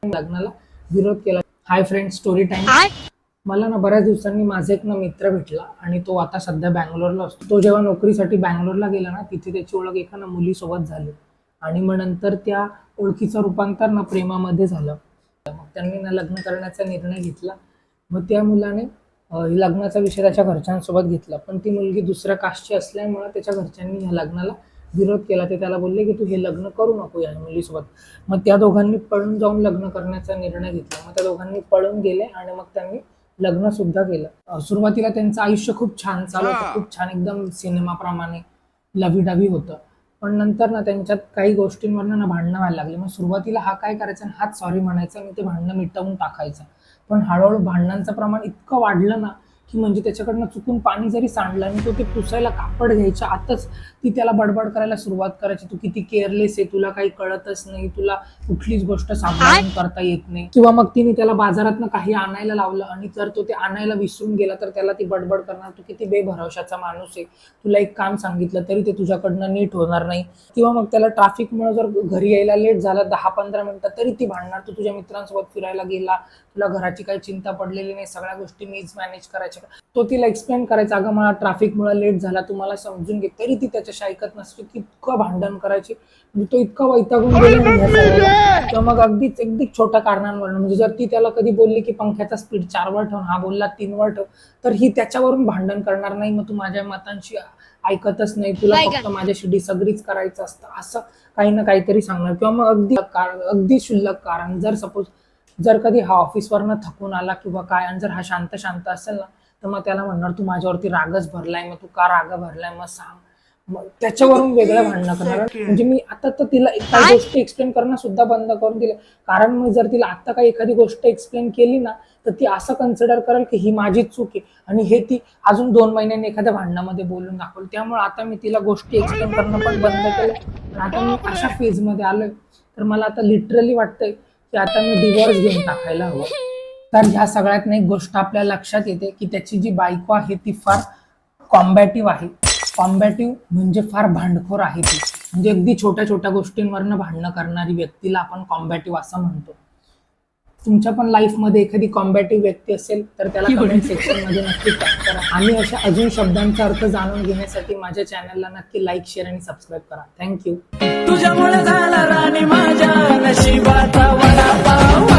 लग्नाला विरोध केला। Hi friend, story time. मला ना बऱ्याच दिवसांनी माझा एक मित्र भेटला आणि तो आता सध्या बँगलोरला असतो। तो जेव्हा नोकरीसाठी बँगलोरला गेला ना, तिथे त्याची ओळख एका मुलीसोबत झाली आणि मग नंतर त्या ओळखीचं रूपांतर प्रेमामध्ये झालं। मग त्यांनी लग्न करण्याचा निर्णय घेतला। मग त्या मुलाने लग्नाचा विषय त्याच्या घरच्यांसोबत घेतला, पण ती मुलगी दुसऱ्या कास्टची असल्यामुळे त्याच्या घरच्यांनी ह्या लग्नाला विरोध केला। ते त्याला बोलले की तू हे लग्न करू नको या मुलीसोबत। मग त्या दोघांनी पळून जाऊन लग्न करण्याचा निर्णय घेतला। मग त्या दोघांनी पळून गेले आणि मग त्यांनी लग्न सुद्धा केलं। सुरुवातीला त्यांचं आयुष्य खूप छान चालू होतं, खूप छान, एकदम सिनेमाप्रमाणे लव्हीडव्ही होतं। पण नंतर त्यांच्यात काही गोष्टींवरनं भांडणं व्हायला लागली। मग सुरुवातीला हा काय करायचा, हाच सॉरी म्हणायचा आणि ते भांडणं मिटवून टाकायचं। पण हळूहळू भांडणांचं प्रमाण इतकं वाढलं ना की म्हणजे त्याच्याकडनं चुकून पाणी जरी सांडलं आणि तो ते पुसायला कापड घ्यायच्या आतच ती त्याला बडबड करायला सुरुवात करायची, तू किती केअरलेस आहे, तुला काही कळतच नाही, तुला कुठलीच गोष्ट सांभाळून करता येत नाही। किंवा मग तिने त्याला बाजारातनं काही आणायला लावलं आणि जर तो ते आणायला विसरून गेला तर त्याला ती बडबड करणार, तू किती बेभरवशाचा माणूस आहे, तुला एक काम सांगितलं तरी ते तुझ्याकडनं नीट होणार नाही। किंवा मग त्याला ट्रॅफिकमुळे जर घरी यायला लेट झालं 10-15 मिनिटं तरी ती भांडणार, तू तुझ्या मित्रांसोबत फिरायला गेला, तुला घराची काही चिंता पडलेली नाही, सगळ्या गोष्टी मीच मॅनेज करायच्या। तो तिला एक्सप्लेन करायचा, अगं मला ट्रॅफिकमुळे लेट झाला, तुम्हाला समजून घे, तरी ती त्याच्याशी ऐकत नसते, इतकं भांडण करायची। म्हणजे तो इतका वैतागून गेला किंवा मग अगदी छोट्या कारणांवर, म्हणजे जर ती त्याला कधी बोलली की पंख्याचा स्पीड 4 वर ठेव, हा बोलला 3 वर ठेव, तर ही त्याच्यावरून भांडण करणार, नाही मग तू माझ्या मतांशी ऐकतच नाही, तुला फक्त माझ्याशी डिसअग्रीच करायचं असतं, असं काही ना काहीतरी सांगणार। किंवा मग अगदी क्षुल्लक कारण, जर कधी हा ऑफिसवरनं थकून आला किंवा काय आणि जर हा शांत असेल ना, तर मग त्याला म्हणणार तू माझ्यावरती रागच भरलाय, मग तू का राग भरलाय मग सांग। मग त्याच्यावरून वेगळं भांडणं करणार। म्हणजे मी आता तर तिला काही गोष्टी एक्सप्लेन करणं सुद्धा बंद करून दिलं, कारण मग जर तिला आता काही एखादी गोष्ट एक्सप्लेन केली ना तर ती असं कन्सिडर करेल की ही माझीच चूक आहे आणि हे ती अजून 2 महिन्यांनी एखाद्या भांडणामध्ये बोलून दाखवल। त्यामुळे आता मी तिला गोष्टी एक्सप्लेन करणं पण बंद केलं। आता मी अशा फेजमध्ये आलोय तर मला आता लिटरली वाटतंय की आता मी डिवोर्स घेऊन टाकायला हवं। तर ह्या सगळ्यात एक गोष्ट आपल्या लक्षात येते की त्याची जी बायको आहे ती फार कॉम्बॅटिव्ह आहे। कॉम्बॅटिव्ह म्हणजे फार भांडखोर आहे ती, म्हणजे अगदी छोट्या गोष्टींवरनं भांडणं करणारी व्यक्तीला आपण कॉम्बॅटिव्ह असं म्हणतो। तुमच्या पण लाईफमध्ये एखादी कॉम्बॅटिव्ह व्यक्ती असेल तर त्याला कमेंट सेक्शन मध्ये नक्की टॅग करा आणि अशा अजून शब्दांचा अर्थ जाणून घेण्यासाठी माझ्या चॅनलला नक्की लाईक, शेअर आणि सबस्क्राईब करा। थँक्यू। तुझ्यामुळे झाला राणी माझ्या नशिबाचा वडापाव।